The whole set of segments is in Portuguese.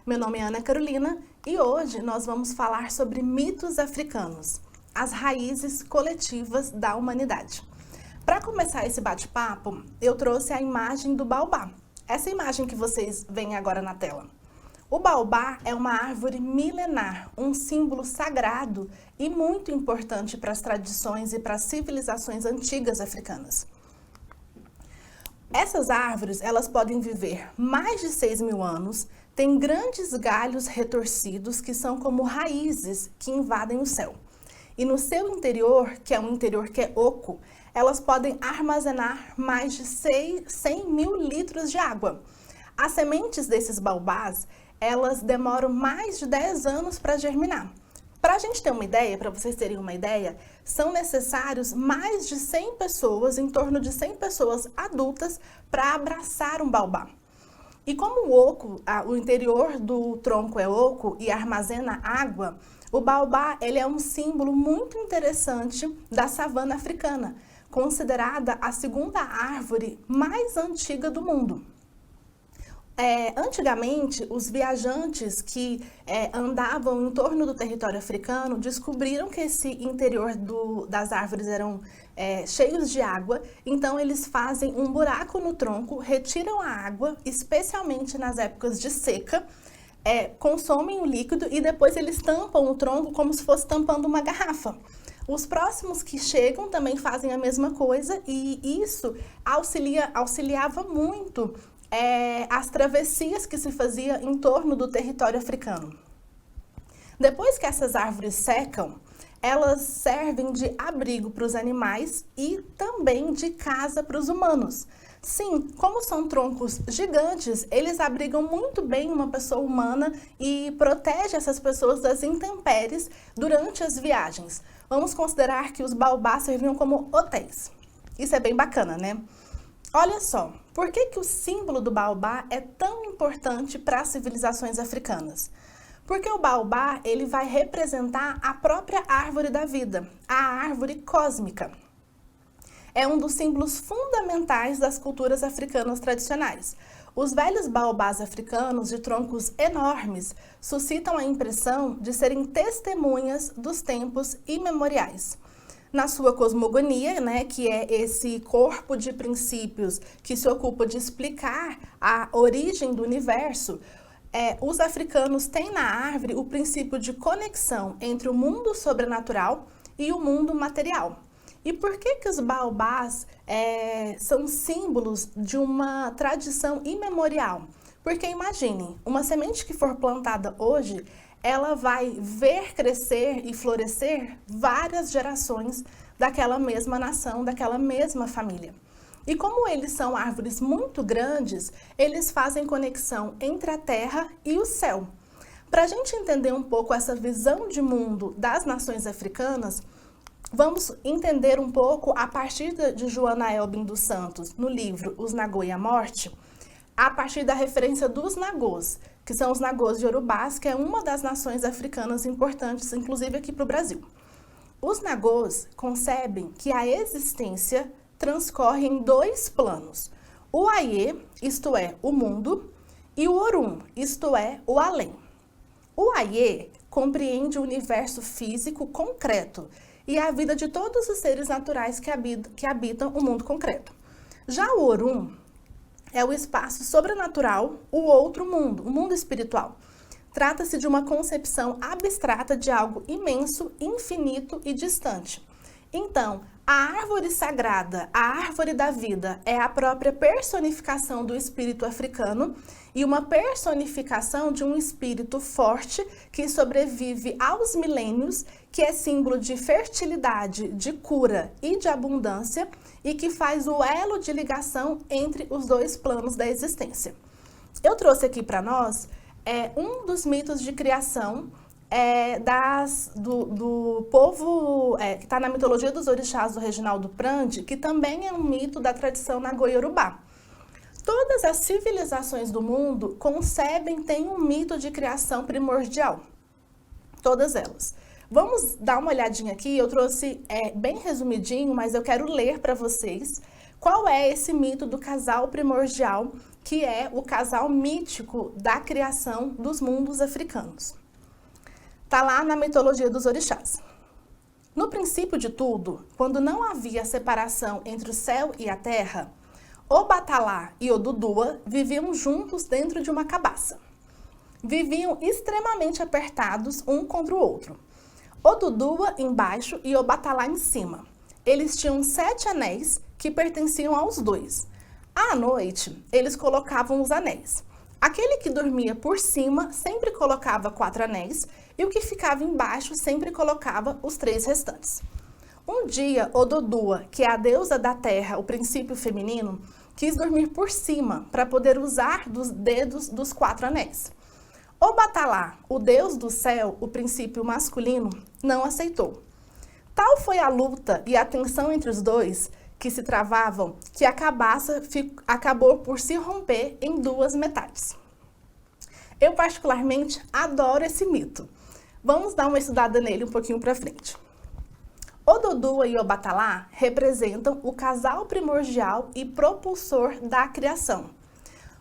Meu nome é Ana Carolina e hoje nós vamos falar sobre mitos africanos, as raízes coletivas da humanidade. Para começar esse bate-papo, eu trouxe a imagem do baobá. Essa imagem que vocês veem agora na tela. O baobá é uma árvore milenar, um símbolo sagrado e muito importante para as tradições e para as civilizações antigas africanas. Essas árvores, elas podem viver mais de 6.000 anos, têm grandes galhos retorcidos que são como raízes que invadem o céu. E no seu interior, que é um interior que é oco, elas podem armazenar mais de 100.000 litros de água. As sementes desses baobás, elas demoram mais de 10 anos para germinar. Para a gente ter uma ideia, para vocês terem uma ideia, são necessários mais de 100 pessoas, em torno de 100 pessoas adultas, para abraçar um baobá. E como o oco, o interior do tronco é oco e armazena água, o baobá ele é um símbolo muito interessante da savana africana, considerada a segunda árvore mais antiga do mundo. Antigamente, os viajantes que andavam em torno do território africano descobriram que esse interior das árvores eram cheios de água, então eles fazem um buraco no tronco, retiram a água, especialmente nas épocas de seca, consomem o líquido e depois eles tampam o tronco como se fosse tampando uma garrafa. Os próximos que chegam também fazem a mesma coisa e isso auxiliava muito as travessias que se fazia em torno do território africano. Depois que essas árvores secam, elas servem de abrigo para os animais e também de casa para os humanos. Sim, como são troncos gigantes, eles abrigam muito bem uma pessoa humana e protegem essas pessoas das intempéries durante as viagens. Vamos considerar que os baobás serviam como hotéis. Isso é bem bacana, né? Olha só, por que o símbolo do baobá é tão importante para as civilizações africanas? Porque o baobá ele vai representar a própria árvore da vida, a árvore cósmica. É um dos símbolos fundamentais das culturas africanas tradicionais. Os velhos baobás africanos de troncos enormes suscitam a impressão de serem testemunhas dos tempos imemoriais. Na sua cosmogonia, né, que é esse corpo de princípios que se ocupa de explicar a origem do universo, os africanos têm na árvore o princípio de conexão entre o mundo sobrenatural e o mundo material. E por que os baobás são símbolos de uma tradição imemorial? Porque imaginem, uma semente que for plantada hoje, ela vai ver crescer e florescer várias gerações daquela mesma nação, daquela mesma família. E como eles são árvores muito grandes, eles fazem conexão entre a terra e o céu. Para a gente entender um pouco essa visão de mundo das nações africanas, vamos entender um pouco a partir de Joana Elbin dos Santos, no livro Os Nagô e a Morte, a partir da referência dos nagôs, que são os nagôs iorubás, que é uma das nações africanas importantes, inclusive aqui para o Brasil. Os nagôs concebem que a existência transcorre em dois planos, o Aie, isto é, o mundo, e o Orum, isto é, o além. O Aie compreende o universo físico concreto e a vida de todos os seres naturais que habitam o mundo concreto. Já o Orum é o espaço sobrenatural, o outro mundo, o mundo espiritual. Trata-se de uma concepção abstrata de algo imenso, infinito e distante. Então, a árvore sagrada, a árvore da vida, é a própria personificação do espírito africano e uma personificação de um espírito forte que sobrevive aos milênios, que é símbolo de fertilidade, de cura e de abundância e que faz o elo de ligação entre os dois planos da existência. Eu trouxe aqui para nós um dos mitos de criação do povo que está na mitologia dos orixás do Reginaldo Prandi, que também é um mito da tradição nagô-iorubá. Todas as civilizações do mundo têm um mito de criação primordial. Todas elas. Vamos dar uma olhadinha aqui, eu trouxe bem resumidinho, mas eu quero ler para vocês qual é esse mito do casal primordial, que é o casal mítico da criação dos mundos africanos. Está lá na mitologia dos orixás. No princípio de tudo, quando não havia separação entre o céu e a terra, Obatalá e Odudua viviam juntos dentro de uma cabaça. Viviam extremamente apertados um contra o outro. Odudua embaixo e Obatalá em cima. Eles tinham 7 anéis que pertenciam aos dois. À noite, eles colocavam os anéis. Aquele que dormia por cima sempre colocava 4 anéis e o que ficava embaixo sempre colocava os 3 restantes. Um dia, Odudua, que é a deusa da terra, o princípio feminino, quis dormir por cima para poder usar dos dedos dos 4 anéis. Obatalá, o deus do céu, o princípio masculino, não aceitou. Tal foi a luta e a tensão entre os dois que se travavam que a cabaça acabou por se romper em 2 metades. Eu particularmente adoro esse mito. Vamos dar uma estudada nele um pouquinho para frente. Odudua e Obatalá representam o casal primordial e propulsor da criação.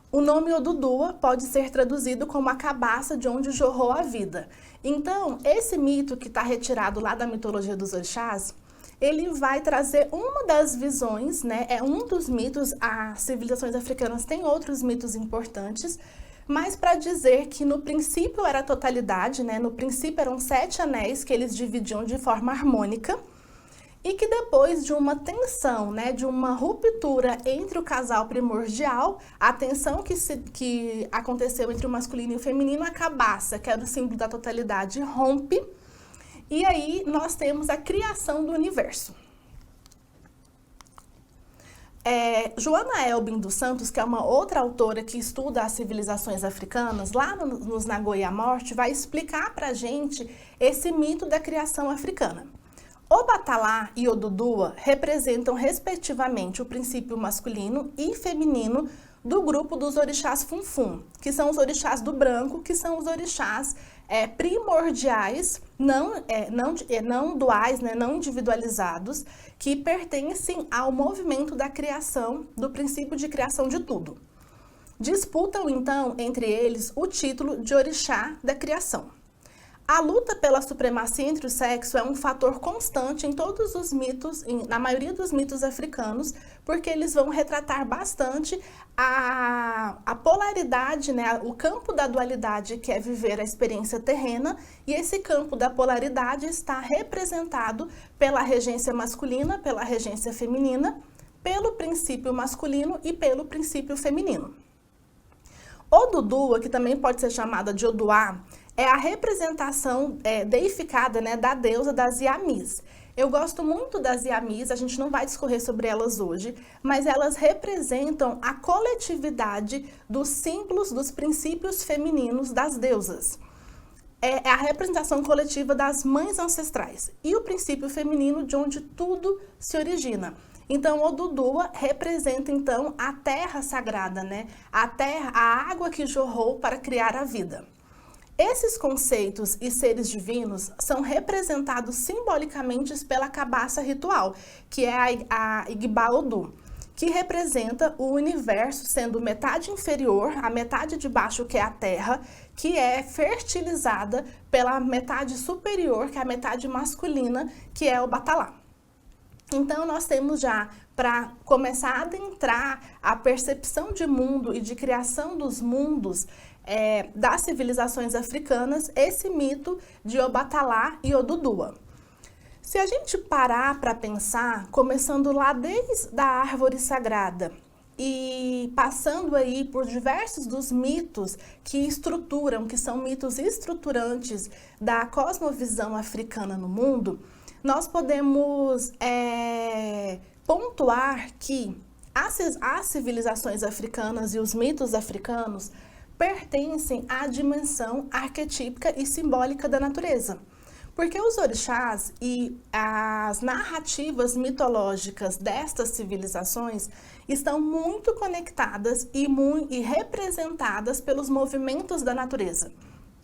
O nome Odudua pode ser traduzido como a cabaça de onde jorrou a vida. Então, esse mito que está retirado lá da mitologia dos orixás, ele vai trazer uma das visões, né? É um dos mitos, as civilizações africanas têm outros mitos importantes, mas para dizer que no princípio era a totalidade, né? No princípio eram 7 anéis que eles dividiam de forma harmônica, e que depois de uma tensão, né, de uma ruptura entre o casal primordial, a tensão que aconteceu entre o masculino e o feminino, a cabaça, que era o símbolo da totalidade, rompe, e aí nós temos a criação do universo. Joana Elbin dos Santos, que é uma outra autora que estuda as civilizações africanas, lá nos Nagoya Morte, vai explicar pra gente esse mito da criação africana. Obatalá e Odudua representam, respectivamente, o princípio masculino e feminino do grupo dos orixás Funfun, que são os orixás do branco, que são os orixás primordiais, não duais, né, não individualizados, que pertencem ao movimento da criação, do princípio de criação de tudo. Disputam, então, entre eles o título de orixá da criação. A luta pela supremacia entre o sexo é um fator constante em todos os mitos, na maioria dos mitos africanos, porque eles vão retratar bastante a polaridade, né, o campo da dualidade, que é viver a experiência terrena, e esse campo da polaridade está representado pela regência masculina, pela regência feminina, pelo princípio masculino e pelo princípio feminino. Odudua, que também pode ser chamada de Oduá, é a representação deificada, né, da deusa das Yamis. Eu gosto muito das Yamis, a gente não vai discorrer sobre elas hoje, mas elas representam a coletividade dos símbolos, dos princípios femininos das deusas. É a representação coletiva das mães ancestrais e o princípio feminino de onde tudo se origina. Então, Odudua representa, então, a terra sagrada, né? A terra, a água que jorrou para criar a vida. Esses conceitos e seres divinos são representados simbolicamente pela cabaça ritual, que é a Igba-Odu, que representa o universo sendo metade inferior, a metade de baixo, que é a terra, que é fertilizada pela metade superior, que é a metade masculina, que é o Batalá. Então, nós temos já, para começar a adentrar a percepção de mundo e de criação dos mundos das civilizações africanas, esse mito de Obatalá e Odudua. Se a gente parar para pensar, começando lá desde a árvore sagrada e passando aí por diversos dos mitos que estruturam, que são mitos estruturantes da cosmovisão africana no mundo, nós podemos pontuar que as civilizações africanas e os mitos africanos pertencem à dimensão arquetípica e simbólica da natureza. Porque os orixás e as narrativas mitológicas destas civilizações estão muito conectadas e representadas pelos movimentos da natureza.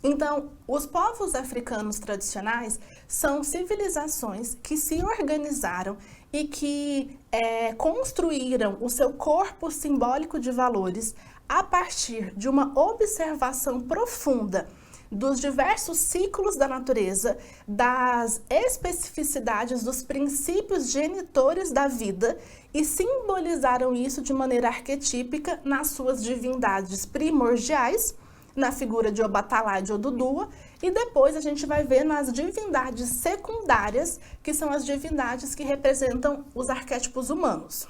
Então, os povos africanos tradicionais são civilizações que se organizaram e que construíram o seu corpo simbólico de valores a partir de uma observação profunda dos diversos ciclos da natureza, das especificidades dos princípios genitores da vida e simbolizaram isso de maneira arquetípica nas suas divindades primordiais, na figura de Obatalá e de Odudua, e depois a gente vai ver nas divindades secundárias, que são as divindades que representam os arquétipos humanos.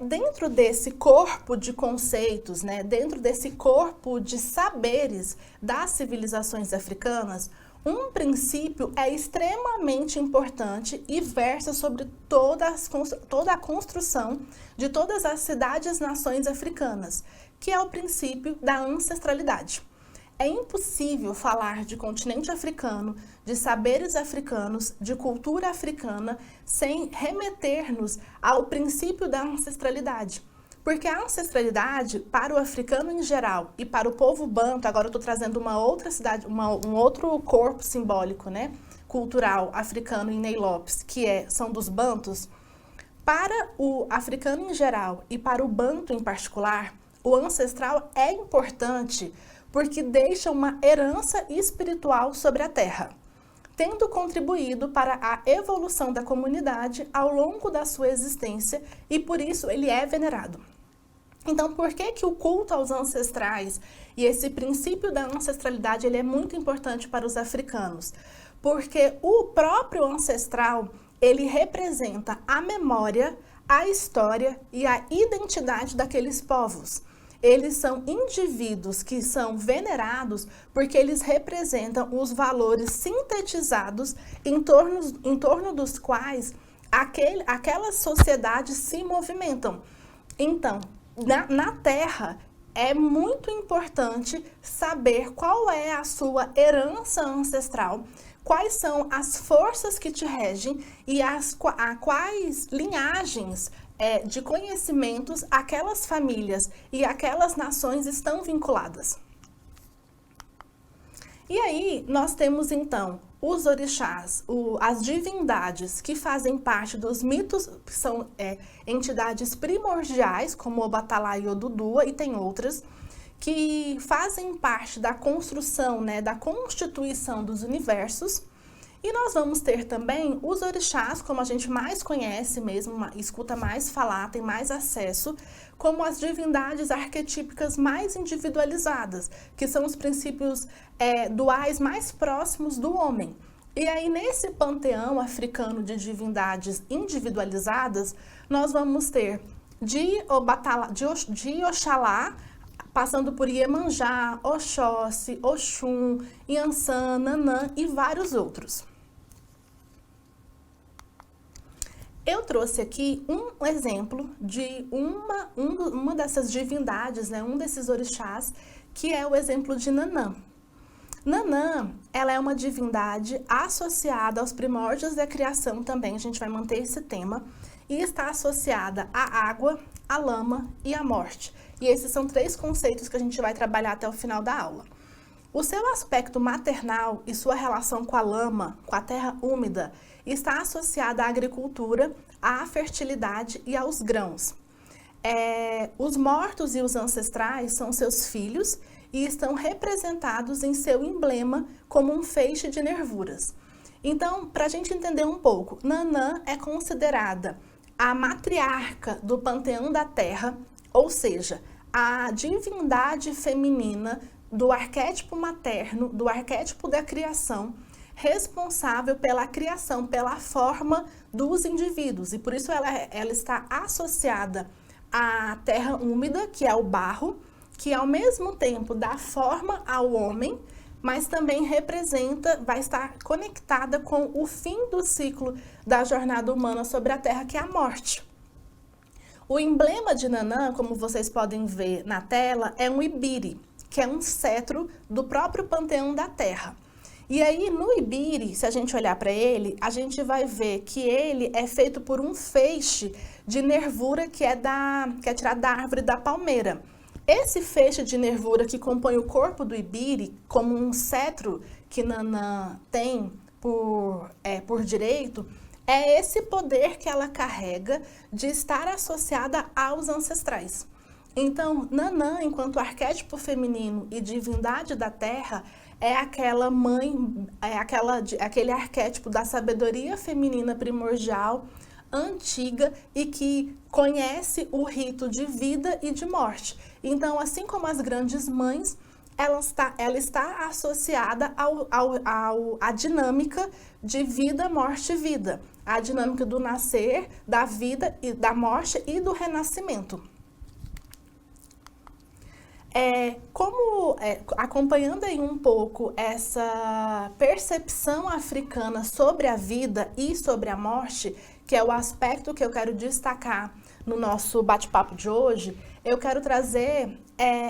Dentro desse corpo de conceitos, né, dentro desse corpo de saberes das civilizações africanas, um princípio é extremamente importante e versa sobre toda a construção de todas as cidades-nações africanas, que é o princípio da ancestralidade. É impossível falar de continente africano, de saberes africanos, de cultura africana, sem remeter-nos ao princípio da ancestralidade. Porque a ancestralidade, para o africano em geral e para o povo banto, agora eu estou trazendo uma outra cidade, um outro corpo simbólico, né, cultural africano em Ney Lopes, são dos bantos. Para o africano em geral e para o banto em particular, o ancestral é importante porque deixa uma herança espiritual sobre a terra, tendo contribuído para a evolução da comunidade ao longo da sua existência e por isso ele é venerado. Então, por que o culto aos ancestrais e esse princípio da ancestralidade ele é muito importante para os africanos? Porque o próprio ancestral, ele representa a memória, a história e a identidade daqueles povos. Eles são indivíduos que são venerados porque eles representam os valores sintetizados em torno dos quais aquelas sociedades se movimentam. Então, na Terra, é muito importante saber qual é a sua herança ancestral, quais são as forças que te regem e a quais linhagens de conhecimentos aquelas famílias e aquelas nações estão vinculadas. E aí nós temos então os orixás, as divindades que fazem parte dos mitos, que são entidades primordiais, como Obatalá e Odudua, e tem outras, que fazem parte da construção, né, da constituição dos universos. E nós vamos ter também os orixás, como a gente mais conhece mesmo, escuta mais falar, tem mais acesso, como as divindades arquetípicas mais individualizadas, que são os princípios duais mais próximos do homem. E aí, nesse panteão africano de divindades individualizadas, nós vamos ter de Oxalá, passando por Iemanjá, Oxóssi, Oxum, Iansã, Nanã e vários outros. Eu trouxe aqui um exemplo de uma dessas divindades, né, um desses orixás, que é o exemplo de Nanã. Nanã, ela é uma divindade associada aos primórdios da criação também, a gente vai manter esse tema, e está associada à água, à lama e à morte. E esses são 3 conceitos que a gente vai trabalhar até o final da aula. O seu aspecto maternal e sua relação com a lama, com a terra úmida, está associada à agricultura, à fertilidade e aos grãos. Os mortos e os ancestrais são seus filhos e estão representados em seu emblema como um feixe de nervuras. Então, para a gente entender um pouco, Nanã é considerada a matriarca do panteão da terra, ou seja, a divindade feminina do arquétipo materno, do arquétipo da criação, responsável pela criação, pela forma dos indivíduos. E por isso ela está associada à terra úmida, que é o barro, que ao mesmo tempo dá forma ao homem, mas também vai estar conectada com o fim do ciclo da jornada humana sobre a terra, que é a morte. O emblema de Nanã, como vocês podem ver na tela, é um ibiri, que é um cetro do próprio panteão da terra. E aí, no ibiri, se a gente olhar para ele, a gente vai ver que ele é feito por um feixe de nervura que é tirado da árvore da palmeira. Esse feixe de nervura que compõe o corpo do ibiri, como um cetro que Nanã tem por direito, é esse poder que ela carrega de estar associada aos ancestrais. Então, Nanã, enquanto arquétipo feminino e divindade da terra, é aquela mãe, aquele arquétipo da sabedoria feminina primordial, antiga e que conhece o rito de vida e de morte. Então, assim como as grandes mães, ela está associada à dinâmica de vida, morte e vida. A dinâmica do nascer, da vida, e da morte e do renascimento. Acompanhando aí um pouco essa percepção africana sobre a vida e sobre a morte, que é o aspecto que eu quero destacar no nosso bate-papo de hoje, eu quero trazer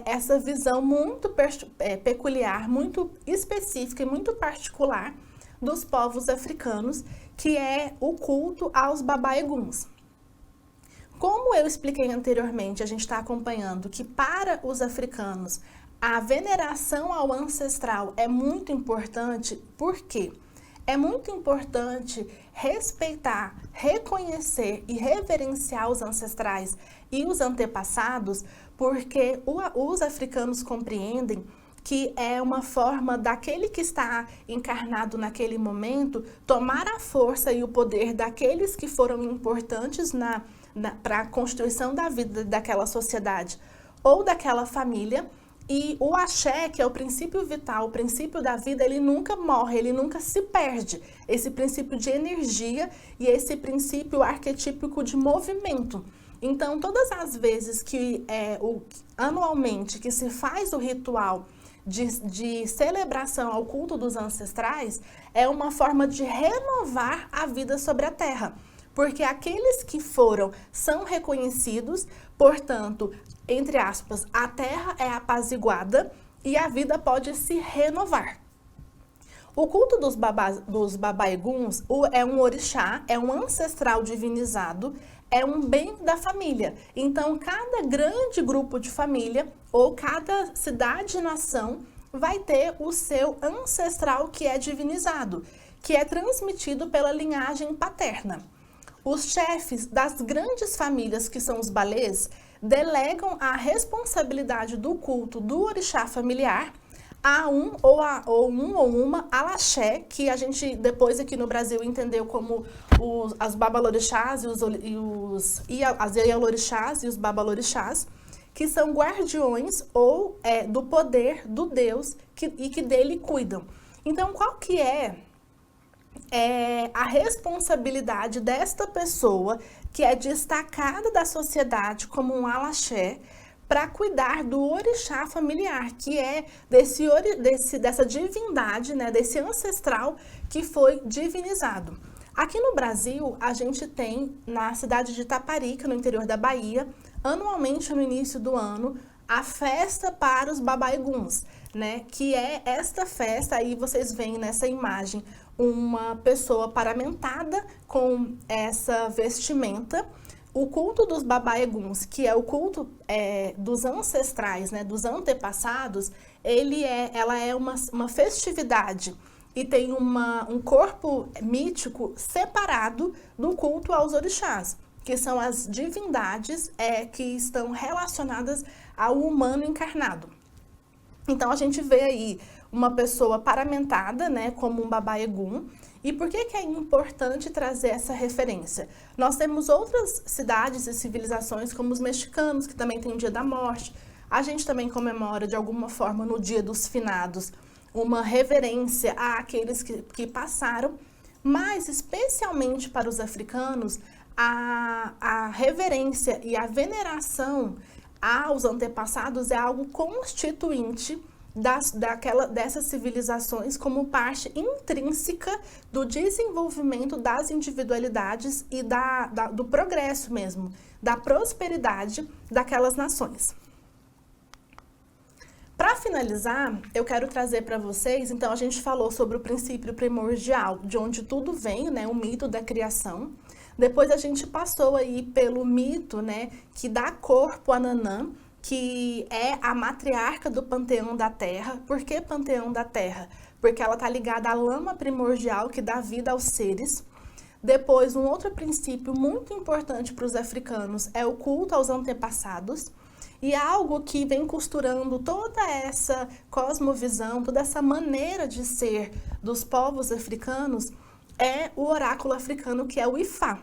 essa visão muito peculiar, muito específica e muito particular dos povos africanos, que é o culto aos babá-eguns. Como eu expliquei anteriormente, a gente está acompanhando que para os africanos a veneração ao ancestral é muito importante. Por quê? É muito importante respeitar, reconhecer e reverenciar os ancestrais e os antepassados, porque os africanos compreendem que é uma forma daquele que está encarnado naquele momento tomar a força e o poder daqueles que foram importantes para a constituição da vida daquela sociedade ou daquela família. E o axé, que é o princípio vital, o princípio da vida, ele nunca morre, ele nunca se perde. Esse princípio de energia e esse princípio arquetípico de movimento. Então, todas as vezes que anualmente que se faz o ritual de celebração ao culto dos ancestrais, é uma forma de renovar a vida sobre a terra. Porque aqueles que são reconhecidos, portanto, entre aspas, a terra é apaziguada e a vida pode se renovar. O culto dos babá-eguns é um orixá, é um ancestral divinizado, é um bem da família. Então, cada grande grupo de família ou cada cidade-nação vai ter o seu ancestral que é divinizado, que é transmitido pela linhagem paterna. Os chefes das grandes famílias, que são os balês, delegam a responsabilidade do culto do orixá familiar a um ou uma alaxé, que a gente depois aqui no Brasil entendeu como as babalorixás as ialorixás e os babalorixás, que são guardiões do poder do Deus e que dele cuidam. Então, qual que é a responsabilidade desta pessoa que é destacada da sociedade como um alaxé para cuidar do orixá familiar, que é dessa divindade, né, desse ancestral que foi divinizado. Aqui no Brasil, a gente tem na cidade de Itaparica, no interior da Bahia, anualmente no início do ano, a festa para os babá-eguns, né, que é esta festa, aí vocês veem nessa imagem uma pessoa paramentada com essa vestimenta. O culto dos babá-eguns, que é o culto dos ancestrais, né, dos antepassados, ela é uma festividade e tem um corpo mítico separado do culto aos orixás, que são as divindades que estão relacionadas ao humano encarnado. Então, a gente vê aí uma pessoa paramentada, né, como um babá-egum. E por que é importante trazer essa referência? Nós temos outras cidades e civilizações, como os mexicanos, que também tem o Dia da Morte. A gente também comemora, de alguma forma, no Dia dos Finados, uma reverência àqueles que passaram. Mas, especialmente para os africanos, a reverência e a veneração aos antepassados é algo constituinte dessas civilizações como parte intrínseca do desenvolvimento das individualidades e do progresso mesmo, da prosperidade daquelas nações. Para finalizar, eu quero trazer para vocês, então a gente falou sobre o princípio primordial, de onde tudo vem, né, o mito da criação. Depois a gente passou aí pelo mito, né, que dá corpo a Nanã, que é a matriarca do panteão da terra. Por que panteão da terra? Porque ela está ligada à lama primordial que dá vida aos seres. Depois, um outro princípio muito importante para os africanos é o culto aos antepassados. E algo que vem costurando toda essa cosmovisão, toda essa maneira de ser dos povos africanos é o oráculo africano, que é o Ifá.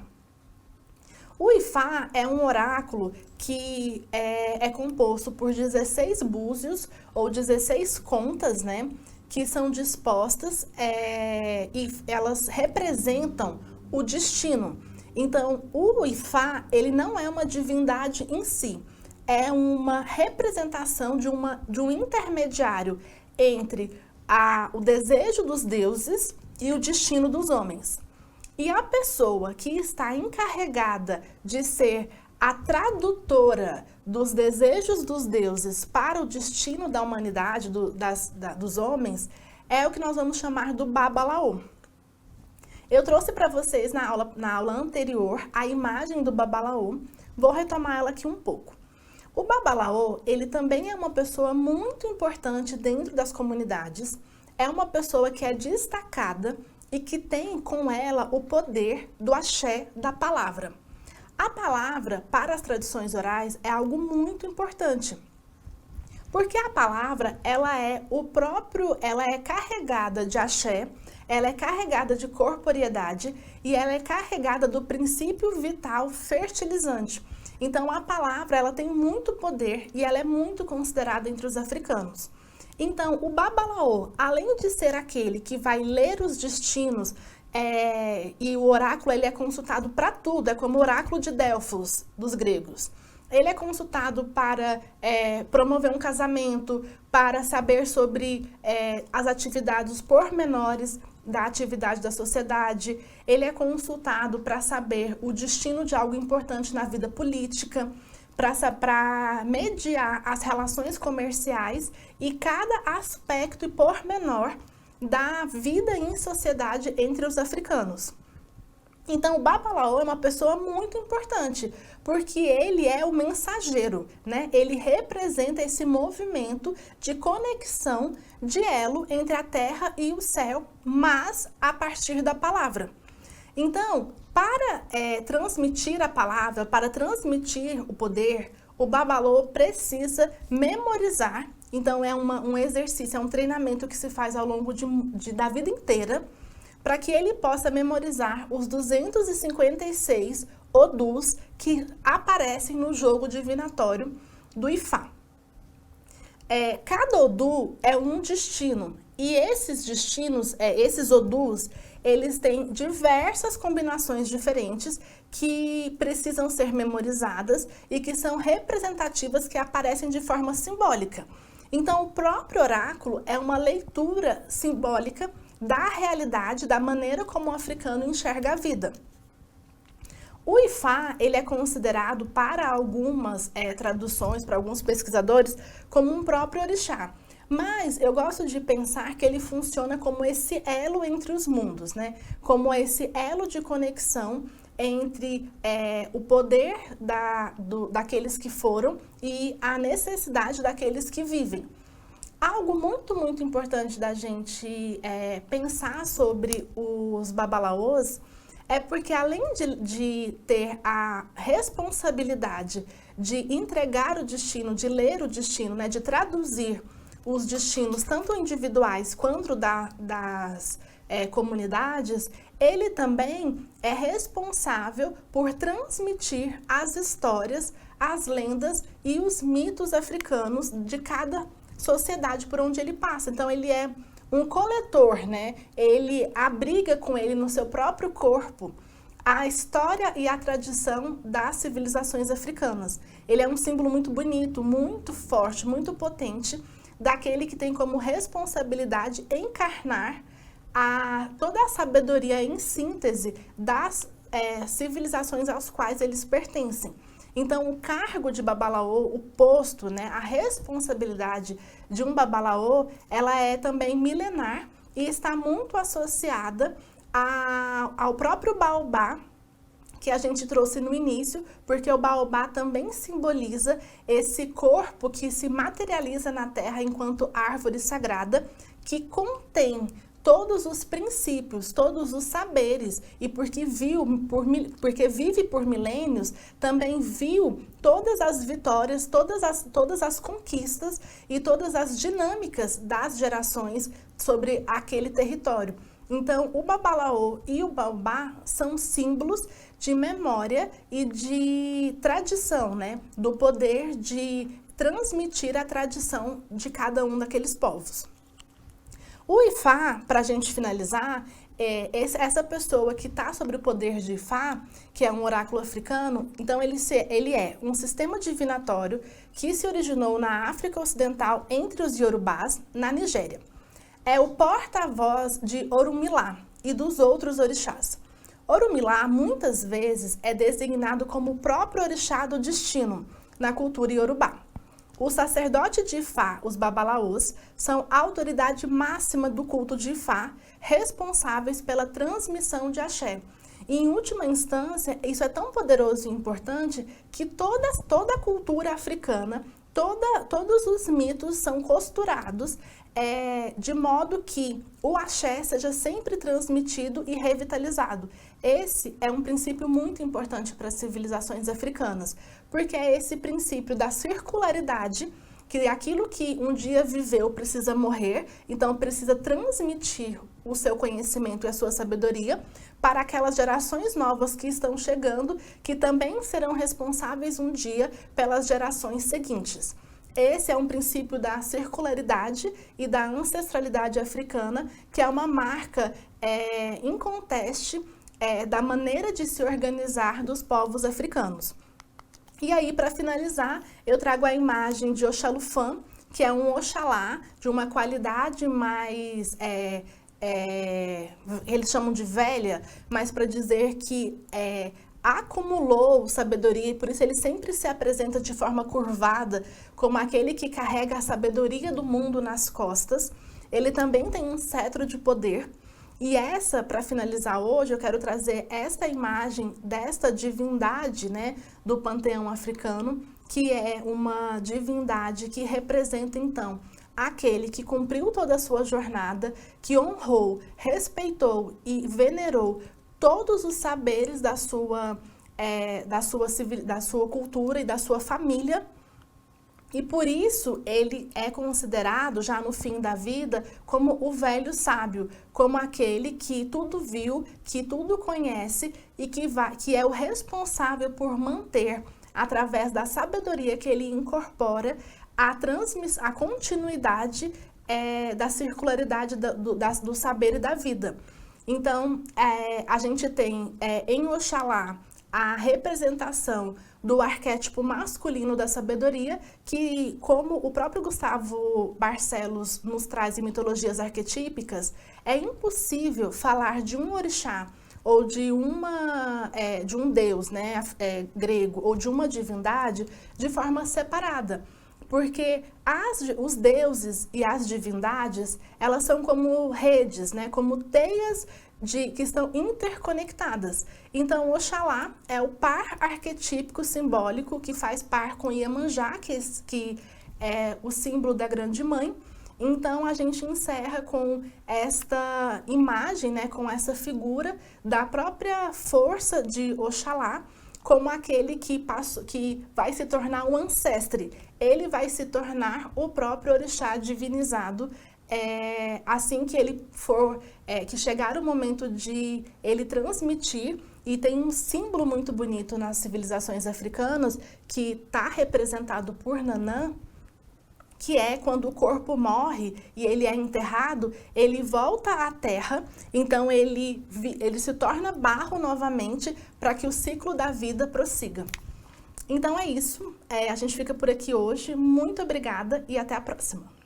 O Ifá é um oráculo que é composto por 16 búzios ou 16 contas, né? Que são dispostas e elas representam o destino. Então, o Ifá, ele não é uma divindade em si, é uma representação de um intermediário entre o desejo dos deuses e o destino dos homens. E a pessoa que está encarregada de ser a tradutora dos desejos dos deuses para o destino da humanidade, dos homens, é o que nós vamos chamar do Babalaô. Eu trouxe para vocês na aula anterior a imagem do Babalaô, vou retomar ela aqui um pouco. O Babalaô, ele também é uma pessoa muito importante dentro das comunidades, é uma pessoa que é destacada e que tem com ela o poder do axé da palavra. A palavra, para as tradições orais, é algo muito importante, porque a palavra, ela é carregada de axé, ela é carregada de corporeidade e ela é carregada do princípio vital fertilizante. Então, a palavra, ela tem muito poder e ela é muito considerada entre os africanos. Então, o Babalaô, além de ser aquele que vai ler os destinos, e o oráculo ele é consultado para tudo, é como o oráculo de Delfos, dos gregos. Ele é consultado para promover um casamento, para saber sobre as atividades pormenores da atividade da sociedade. Ele é consultado para saber o destino de algo importante na vida política, para mediar as relações comerciais e cada aspecto e pormenor da vida em sociedade entre os africanos. Então, o Babalaô é uma pessoa muito importante, porque ele é o mensageiro, né? Ele representa esse movimento de conexão, de elo entre a terra e o céu, mas a partir da palavra. Então, para transmitir a palavra, para transmitir o poder, o Babalaô precisa memorizar. Então, é um exercício, é um treinamento que se faz ao longo da vida inteira, para que ele possa memorizar os 256 odus que aparecem no jogo divinatório do Ifá. Cada odu é um destino, e esses destinos, esses odus, eles têm diversas combinações diferentes que precisam ser memorizadas e que são representativas, que aparecem de forma simbólica. Então, o próprio oráculo é uma leitura simbólica da realidade, da maneira como o africano enxerga a vida. O Ifá, ele é considerado para algumas traduções, para alguns pesquisadores, como um próprio orixá. Mas eu gosto de pensar que ele funciona como esse elo entre os mundos, né? Como esse elo de conexão entre o poder daqueles que foram e a necessidade daqueles que vivem. Algo muito, muito importante da gente pensar sobre os babalaôs é porque, além de ter a responsabilidade de entregar o destino, de ler o destino, né, de traduzir os destinos, tanto individuais quanto das comunidades, ele também é responsável por transmitir as histórias, as lendas e os mitos africanos de cada sociedade por onde ele passa. Então, ele é um coletor, né? Ele abriga com ele no seu próprio corpo a história e a tradição das civilizações africanas. Ele é um símbolo muito bonito, muito forte, muito potente, daquele que tem como responsabilidade encarnar toda a sabedoria em síntese das civilizações às quais eles pertencem. Então, o cargo de babalaô, o posto, né, a responsabilidade de um babalaô, ela é também milenar e está muito associada ao próprio baobá, que a gente trouxe no início, porque o baobá também simboliza esse corpo que se materializa na terra enquanto árvore sagrada, que contém todos os princípios, todos os saberes, e porque vive por milênios, também viu todas as vitórias, todas as conquistas e todas as dinâmicas das gerações sobre aquele território. Então, o babalaô e o baobá são símbolos de memória e de tradição, né? Do poder de transmitir a tradição de cada um daqueles povos. O Ifá, para a gente finalizar, essa pessoa que está sobre o poder de Ifá, que é um oráculo africano, então ele é um sistema divinatório que se originou na África Ocidental entre os Yorubás, na Nigéria. É o porta-voz de Orunmilá e dos outros orixás. Orunmilá, muitas vezes, é designado como o próprio orixá do destino na cultura iorubá. O sacerdote de Ifá, os babalaôs, são a autoridade máxima do culto de Ifá, responsáveis pela transmissão de axé. E, em última instância, isso é tão poderoso e importante que toda a cultura africana, todos os mitos são costurados de modo que o axé seja sempre transmitido e revitalizado. Esse é um princípio muito importante para as civilizações africanas, porque é esse princípio da circularidade, que aquilo que um dia viveu precisa morrer, então precisa transmitir o seu conhecimento e a sua sabedoria para aquelas gerações novas que estão chegando, que também serão responsáveis um dia pelas gerações seguintes. Esse é um princípio da circularidade e da ancestralidade africana, que é uma marca inconteste da maneira de se organizar dos povos africanos. E aí, para finalizar, eu trago a imagem de Oxalufã, que é um Oxalá de uma qualidade mais, eles chamam de velha, mas para dizer que acumulou sabedoria, e por isso ele sempre se apresenta de forma curvada, como aquele que carrega a sabedoria do mundo nas costas. Ele também tem um cetro de poder. E para finalizar hoje, eu quero trazer esta imagem desta divindade, né, do panteão africano, que é uma divindade que representa, então, aquele que cumpriu toda a sua jornada, que honrou, respeitou e venerou todos os saberes da sua cultura e da sua família. E por isso ele é considerado, já no fim da vida, como o velho sábio, como aquele que tudo viu, que tudo conhece e que é o responsável por manter, através da sabedoria que ele incorpora, a continuidade da circularidade do saber e da vida. Então, a gente tem em Oxalá a representação do arquétipo masculino da sabedoria, que, como o próprio Gustavo Barcelos nos traz em mitologias arquetípicas, é impossível falar de um orixá ou de um deus, né, grego, ou de uma divindade de forma separada. Porque os deuses e as divindades, elas são como redes, né? Como teias que estão interconectadas. Então, Oxalá é o par arquetípico simbólico que faz par com Iemanjá, que é o símbolo da Grande Mãe. Então, a gente encerra com esta imagem, né? Com essa figura da própria força de Oxalá, como aquele que vai se tornar um ancestre. Ele vai se tornar o próprio orixá divinizado, assim que ele que chegar o momento de ele transmitir. E tem um símbolo muito bonito nas civilizações africanas, que está representado por Nanã, que é quando o corpo morre e ele é enterrado, ele volta à terra, então ele se torna barro novamente para que o ciclo da vida prossiga. Então é isso, a gente fica por aqui hoje, muito obrigada e até a próxima.